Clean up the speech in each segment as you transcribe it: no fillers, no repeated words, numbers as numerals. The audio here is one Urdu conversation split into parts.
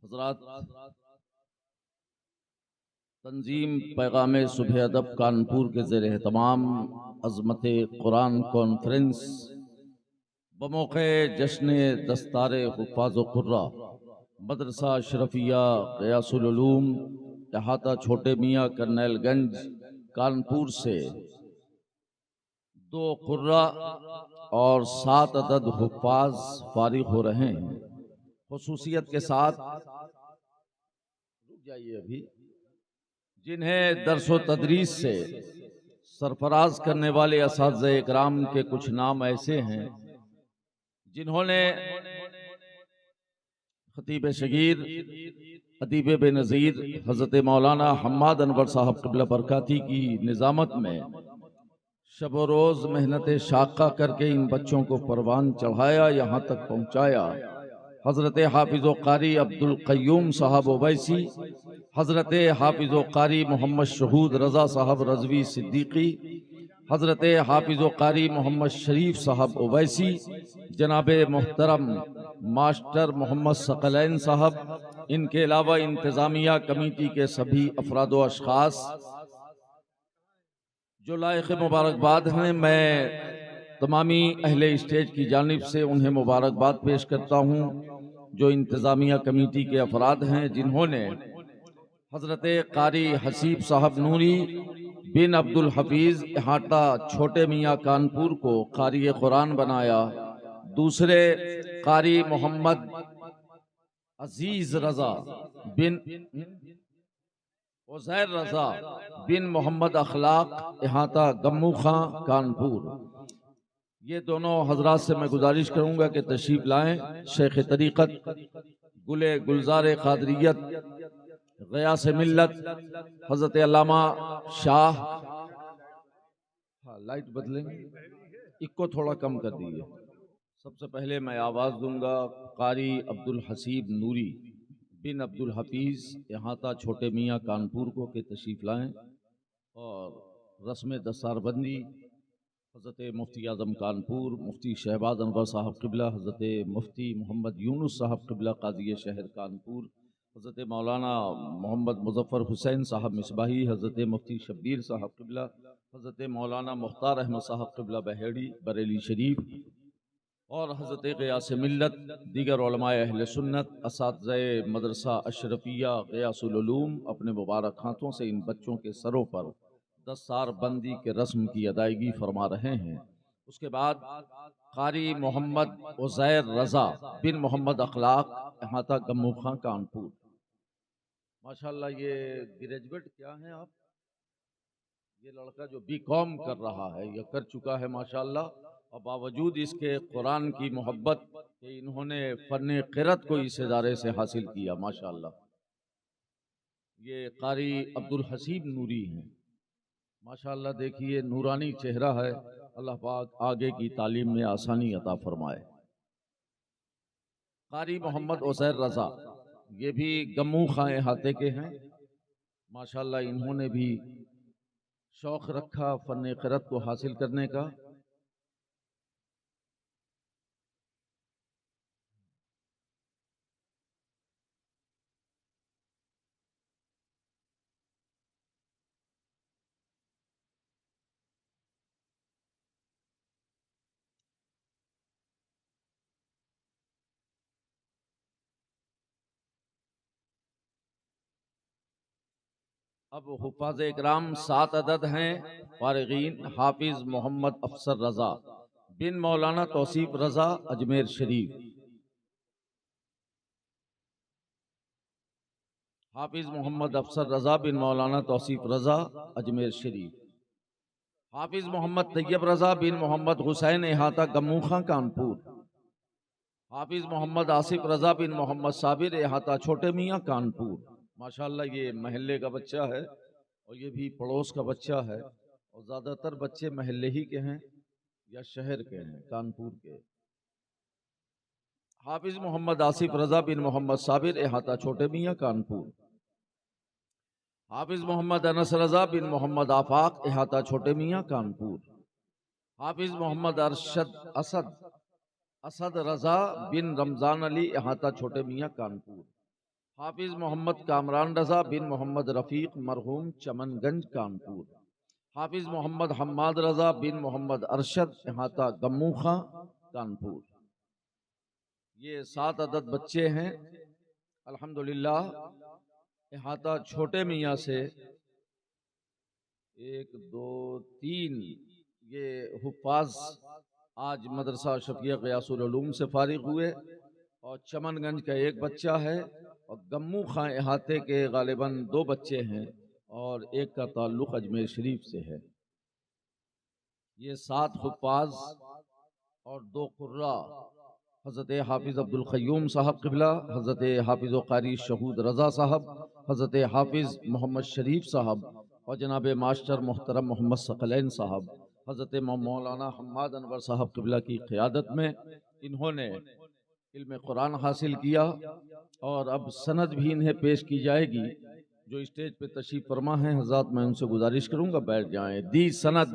حضرات، تنظیم پیغام صبح ادب کانپور کے زیر اہتمام عظمت قرآن کانفرنس بموقع جشن دستار حفاظ و قرہ مدرسہ اشرفیہ غیاث العلوم احاطہ چھوٹے میاں کرنیل گنج کانپور سے 2 قرہ اور 7 عدد حفاظ فارغ ہو رہے ہیں۔ خصوصیت کے ساتھ رک جائیے ابھی، جنہیں درس و تدریس سے سرفراز کرنے والے اساتذہ اکرام کے کچھ نام ایسے ہیں جنہوں نے خطیب شگیر ادیب بے نظیر حضرت مولانا حماد انور صاحب قبلہ برکاتی کی نظامت میں شب و روز محنت شاقہ کر کے ان بچوں کو پروان چڑھایا، یہاں تک پہنچایا۔ حضرت حافظ و قاری عبد القیوم صاحب اویسی، حضرت حافظ و قاری محمد شہود رضا صاحب رضوی صدیقی، حضرت حافظ و قاری محمد شریف صاحب اویسی، جناب محترم ماسٹر محمد ثقلین صاحب، ان کے علاوہ انتظامیہ کمیٹی کے سبھی افراد و اشخاص جو لائق مبارکباد ہیں، میں تمامی اہل اسٹیج کی جانب سے انہیں مبارکباد پیش کرتا ہوں جو انتظامیہ کمیٹی کے افراد ہیں جنہوں نے حضرت قاری حسیب صاحب نوری بن عبد الحفیظ احاطہ چھوٹے میاں کانپور کو قاری قرآن بنایا، دوسرے قاری محمد عزیز رضا بن عزیر رضا بن محمد اخلاق احاطہ گمو خاں کانپور۔ یہ دونوں حضرات سے میں گزارش کروں گا کہ تشریف لائیں۔ شیخ طریقت گل گلزار قادریت غیاث ملت حضرت علامہ شاہ، لائٹ بدلیں ایک کو تھوڑا کم کر دیجیے۔ سب سے پہلے میں آواز دوں گا قاری عبد الحسیب نوری بن عبد الحفیظ احاطہ چھوٹے میاں کانپور کو کہ تشریف لائیں اور رسم دستار بندی حضرت مفتی اعظم کانپور مفتی شہباز انور صاحب قبلہ، حضرت مفتی محمد یونس صاحب قبلہ قاضی شہر کانپور، حضرت مولانا محمد مظفر حسین صاحب مصباحی، حضرت مفتی شبیر صاحب قبلہ، حضرت مولانا مختار احمد صاحب قبلہ بہیڑی بریلی شریف، اور حضرت غیاث ملت، دیگر علماء اہل سنت، اساتذہ مدرسہ اشرفیہ غیاث العلوم اپنے مبارک ہاتھوں سے ان بچوں کے سروں پر دستار بندی کے رسم کی ادائیگی فرما رہے ہیں۔ اس کے بعد قاری محمد عزیر رضا بن محمد اخلاق احاطہ گمو خاں کانپور۔ ماشاءاللہ یہ گریجویٹ کیا ہیں آپ؟ یہ لڑکا جو بی کام کر رہا ہے یا کر چکا ہے ماشاءاللہ، اور باوجود اس کے قرآن کی محبت کہ انہوں نے فن قرأت کو اس ادارے سے حاصل کیا ماشاءاللہ۔ یہ قاری عبد الحسیب نوری ہیں ماشاءاللہ، دیکھیے نورانی چہرہ ہے، اللہ پاک آگے کی تعلیم میں آسانی عطا فرمائے۔ قاری محمد عزیر رضا یہ بھی گمو خاں احاطے کے ہیں ماشاءاللہ، انہوں نے بھی شوق رکھا فن قرأت کو حاصل کرنے کا۔ اب حفاظ اکرام 7 عدد ہیں فارغین: حافظ محمد افسر رضا بن مولانا توصیف رضا اجمیر شریف، حافظ محمد افسر رضا بن مولانا توصیف رضا اجمیر شریف، حافظ محمد طیب رضا بن محمد حسین احاطہ گمو خاں کانپور، حافظ محمد آصف رضا بن محمد صابر احاطہ چھوٹے میاں کانپور۔ ماشاءاللہ یہ محلے کا بچہ ہے اور یہ بھی پڑوس کا بچہ ہے، اور زیادہ تر بچے محلے ہی کے ہیں یا شہر کے ہیں کانپور کے۔ حافظ محمد آصف رضا بن محمد صابر احاطہ چھوٹے میاں کانپور، حافظ محمد انس رضا بن محمد آفاق احاطہ چھوٹے میاں کانپور، حافظ محمد ارشد اسد رضا بن رمضان علی احاطہ چھوٹے میاں کانپور، حافظ محمد کامران رضا بن محمد رفیق مرحوم چمن گنج کانپور، حافظ محمد حماد رضا بن محمد ارشد احاطہ گمو خاں کانپور۔ یہ 7 عدد بچے ہیں الحمدللہ۔ احاطہ چھوٹے میاں سے 1 2 3 یہ حفاظ آج مدرسہ شفیع غیاث العلوم سے فارغ ہوئے، اور چمن گنج کا ایک بچہ ہے، اور گمو خاں احاطے کے غالباً 2 بچے ہیں، اور ایک کا تعلق اجمیر شریف سے ہے۔ یہ 7 حفاظ اور 2 قرہ، حضرت حافظ عبدالقیوم صاحب قبلہ، حضرت حافظ و قاری شہود رضا صاحب، حضرت حافظ محمد شریف صاحب، اور جناب ماسٹر محترم محمد ثقلین صاحب، حضرت مولانا حماد انور صاحب قبلہ کی قیادت میں انہوں نے علم قرآن حاصل کیا، اور اب سند بھی انہیں پیش کی جائے گی۔ جو اسٹیج پہ تشریف فرما ہیں حضرات، میں ان سے گزارش کروں گا بیٹھ جائیں۔ دی سند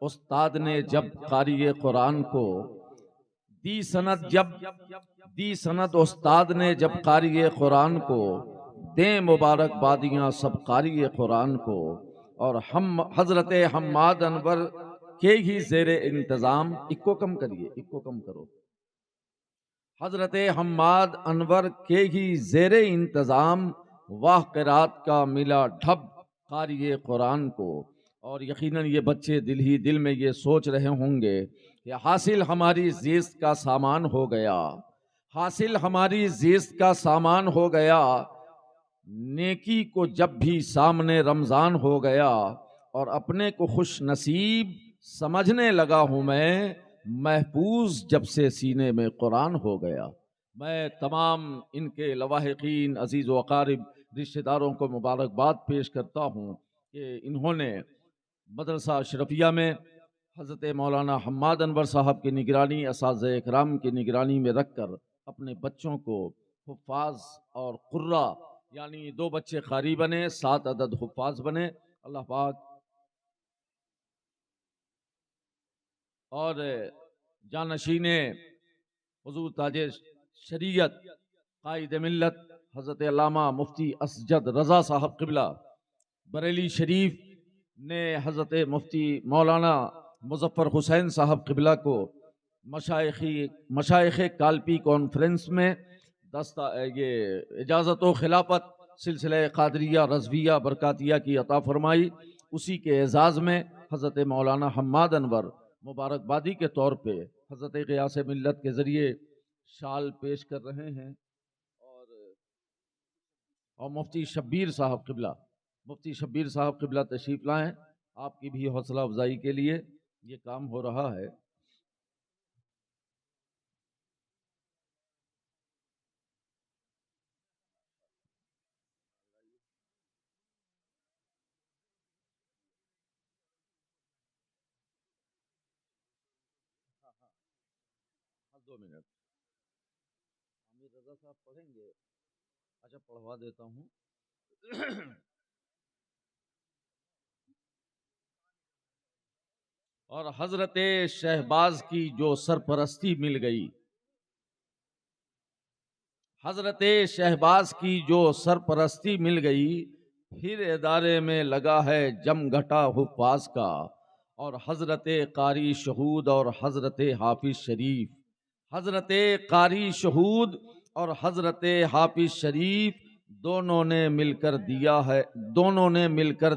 استاد نے جب قاری قرآن کو، دی سند استاد نے جب قاری قرآن کو، دیں مبارک بادیاں سب قاری قرآن کو، اور ہم حضرت حماد انور کے ہی زیر انتظام، اکو کم کریے، اکو کم کرو، حضرت حماد انور کے ہی زیر انتظام واہ قرات کا ملا ڈھب قاری قرآن کو۔ اور یقیناً یہ بچے دل ہی دل میں یہ سوچ رہے ہوں گے کہ حاصل ہماری زیست کا سامان ہو گیا، حاصل ہماری زیست کا سامان ہو گیا، نیکی کو جب بھی سامنے رمضان ہو گیا، اور اپنے کو خوش نصیب سمجھنے لگا ہوں میں، محفوظ جب سے سینے میں قرآن ہو گیا۔ میں تمام ان کے لواحقین عزیز و اقارب رشتہ داروں کو مبارکباد پیش کرتا ہوں کہ انہوں نے مدرسہ اشرفیہ میں حضرت مولانا حماد انور صاحب کی نگرانی، اساتذہ اکرام کی نگرانی میں رکھ کر اپنے بچوں کو حفاظ اور قرہ، یعنی 2 بچے قاری بنے، 7 عدد حفاظ بنے۔ اللہ پاک اور جانشین حضور تاج شریعت قائد ملت حضرت علامہ مفتی اسجد رضا صاحب قبلہ بریلی شریف نے حضرت مفتی مولانا مظفر حسین صاحب قبلہ کو مشائخ کالپی کانفرنس میں یہ اجازت و خلافت سلسلہ قادریہ رضویہ برکاتیہ کی عطا فرمائی۔ اسی کے اعزاز میں حضرت مولانا حماد انور مبارکبادی کے طور پہ حضرت غیاث ملت کے ذریعے شال پیش کر رہے ہیں، اور مفتی شبیر صاحب قبلہ تشریف لائیں۔ آپ کی بھی حوصلہ افزائی کے لیے یہ کام ہو رہا ہے۔ دو منٹ امیر رضا صاحب پڑھیں گے؟ اچھا پڑھوا دیتا ہوں۔ اور حضرت شہباز کی جو سرپرستی مل گئی، حضرت شہباز کی جو سرپرستی مل گئی، پھر ادارے میں لگا ہے جم گھٹا حفاظ کا، اور حضرت قاری شہود اور حضرت حافظ شریف، حضرت قاری شہود اور حضرت حافظ شریف دونوں نے مل کر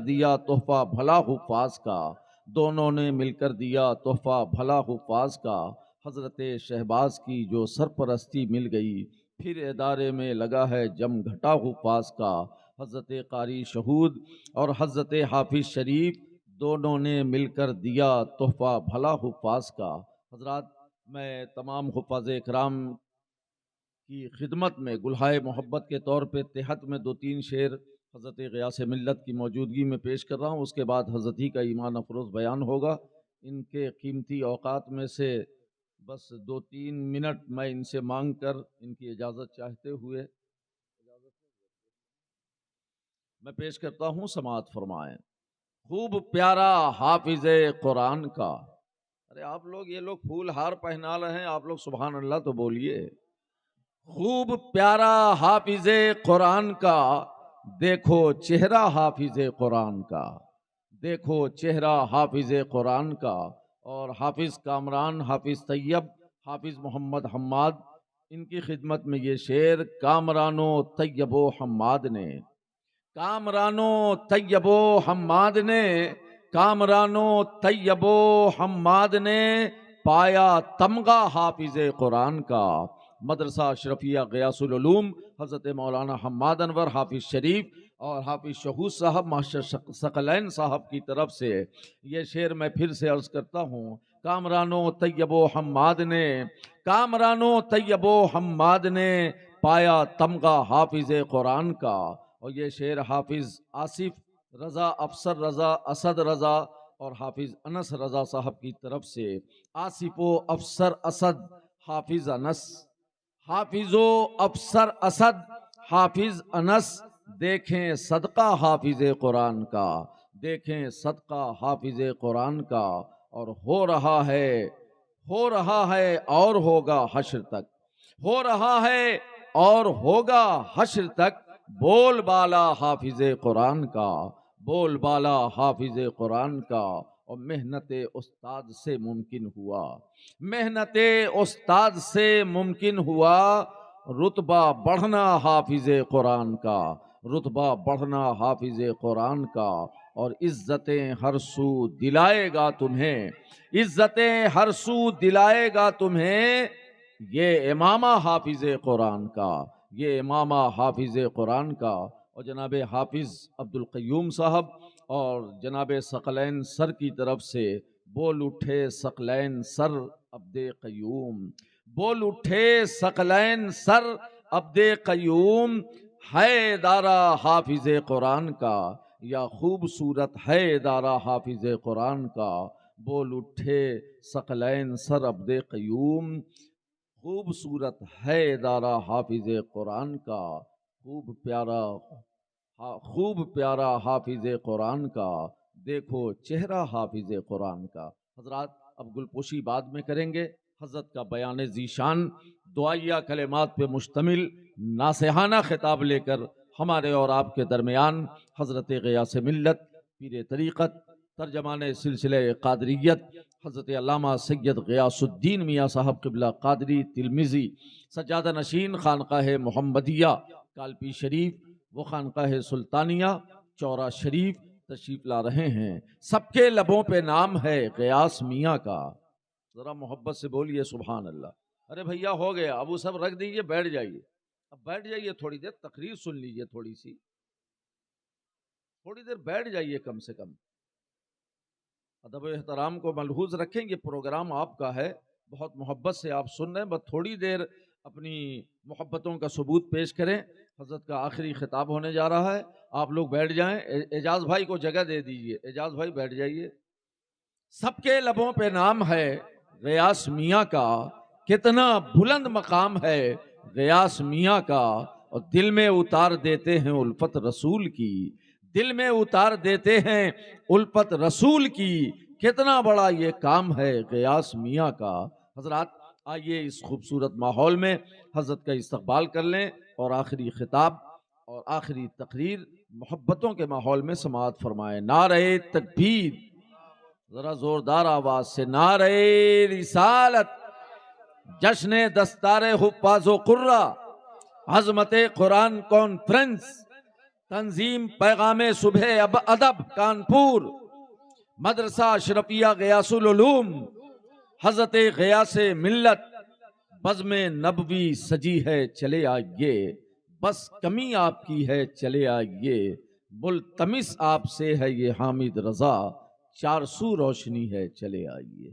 دیا تحفہ بھلا حفاظ کا، دونوں نے مل کر دیا تحفہ بھلا حفاظ کا۔ حضرت شہباز کی جو سرپرستی مل گئی، پھر ادارے میں لگا ہے جم گھٹا حفاظ کا، حضرت قاری شہود اور حضرت حافظ شریف دونوں نے مل کر دیا تحفہ بھلا حفاظ کا۔ حضرات، میں تمام حفاظ اکرام کی خدمت میں گلہائے محبت کے طور پہ تحت میں 2-3 شعر حضرت غیاث ملت کی موجودگی میں پیش کر رہا ہوں۔ اس کے بعد حضرت ہی کا ایمان افروز بیان ہوگا۔ ان کے قیمتی اوقات میں سے بس 2-3 منٹ میں ان سے مانگ کر ان کی اجازت چاہتے ہوئے میں پیش کرتا ہوں، سماعت فرمائیں۔ خوب پیارا حافظ قرآن کا، ارے آپ لوگ، یہ لوگ پھول ہار پہنا رہے ہیں، آپ لوگ سبحان اللہ تو بولیے۔ خوب پیارا حافظ قرآن کا، دیکھو چہرہ حافظ قرآن کا، دیکھو چہرہ حافظ قرآن کا۔ اور حافظ کامران، حافظ طیب، حافظ محمد حماد، ان کی خدمت میں یہ شعر کامران و طیب و حماد نے، کامران و طیب و حماد نے، کامران و طیب و حماد نے پایا تمغہ حافظ قرآن کا۔ مدرسہ اشرفیہ غیاث العلوم حضرت مولانا حماد انور حافظ شریف اور حافظ شہود صاحب ماسٹر ثقلین صاحب کی طرف سے یہ شعر میں پھر سے عرض کرتا ہوں۔ کامران و طیب و حماد نے، کامران و طیب و حماد نے پایا تمغہ حافظ قرآن کا۔ اور یہ شعر حافظ آصف رضا، افسر رضا، اسد رضا اور حافظ انس رضا صاحب کی طرف سے۔ آصف و افسر اسد حافظ انس، حافظ و افسر اسد حافظ انس، دیکھیں صدقہ حافظ قرآن کا، دیکھیں صدقہ حافظ قرآن کا۔ اور ہو رہا ہے، ہو رہا ہے اور ہوگا حشر تک، ہو رہا ہے اور ہوگا حشر تک، بول بالا حافظ قرآن کا، بول بالا حافظ قرآن کا۔ اور محنت استاد سے ممکن ہوا، محنت استاد سے ممکن ہوا، رتبہ بڑھنا حافظ قرآن کا، رتبہ بڑھنا حافظ قرآن کا۔ اور عزتیں ہر سو دلائے گا تمہیں، عزتیں ہر سو دلائے گا تمہیں، یہ امامہ حافظ قرآن کا، یہ امامہ حافظ قرآن کا۔ اور جناب حافظ عبدالقیوم صاحب اور جناب ثقلین سر کی طرف سے بول اٹھے ثقلین سر عبد قیوم، بول اٹھے ثقلین سر عبد قیوم، ہے ادارہ حافظ قرآن کا، یا خوبصورت ہے ادارہ حافظ قرآن کا، بول اٹھے ثقلین سر عبد قیوم، خوبصورت ہے ادارہ حافظ قرآن کا، خوب پیارا حافظ قرآن کا، دیکھو چہرہ حافظ قرآن کا۔ حضرات اب گلپوشی بعد میں کریں گے۔ حضرت کا بیان ذیشان دعائیہ کلمات پہ مشتمل ناصحانہ خطاب لے کر ہمارے اور آپ کے درمیان حضرت غیاث ملت، پیر طریقت، ترجمان سلسلہ قادریت حضرت علامہ سید غیاث الدین میاں صاحب قبلہ قادری تلمیذی، سجادہ نشین خانقاہ محمدیہ کالپی شریف و خانقاہ سلطانیہ چورا شریف تشریف لا رہے ہیں۔ سب کے لبوں پہ نام ہے غیاث میاں کا، ذرا محبت سے بولیے سبحان اللہ۔ ارے بھیا ہو گیا، اب وہ سب رکھ دیجئے، بیٹھ جائیے، اب بیٹھ جائیے، تھوڑی دیر تقریر سن لیجئے، تھوڑی دیر بیٹھ جائیے کم سے کم، ادب و احترام کو ملحوظ رکھیں۔ یہ پروگرام آپ کا ہے، بہت محبت سے آپ سن رہے ہیں، بس تھوڑی دیر اپنی محبتوں کا ثبوت پیش کریں۔ حضرت کا آخری خطاب ہونے جا رہا ہے، آپ لوگ بیٹھ جائیں۔ اعجاز بھائی کو جگہ دے دیجئے، اعجاز بھائی بیٹھ جائیے۔ سب کے لبوں پہ نام ہے غیاث میاں کا، کتنا بلند مقام ہے غیاث میاں کا، اور دل میں اتار دیتے ہیں الفت رسول کی، دل میں اتار دیتے ہیں الفت رسول کی، کتنا بڑا یہ کام ہے غیاث میاں کا۔ حضرات آئیے اس خوبصورت ماحول میں حضرت کا استقبال کر لیں، اور آخری خطاب اور آخری تقریر محبتوں کے ماحول میں سماعت فرمائیں۔ نعرہ تکبیر، ذرا زوردار آواز سے، نعرہ رسالت، جشن دستار حفاظ و قرہ، عظمت قرآن کانفرنس، تنظیم پیغام صبح ادب کانپور، مدرسہ اشرفیہ غیاث العلوم، حضرت غیاث ملت، بزم نبوی سجی ہے چلے آئیے، بس کمی آپ کی ہے چلے آئیے، ملتمس آپ سے ہے یہ حامد رضا، چار سو روشنی ہے چلے آئیے۔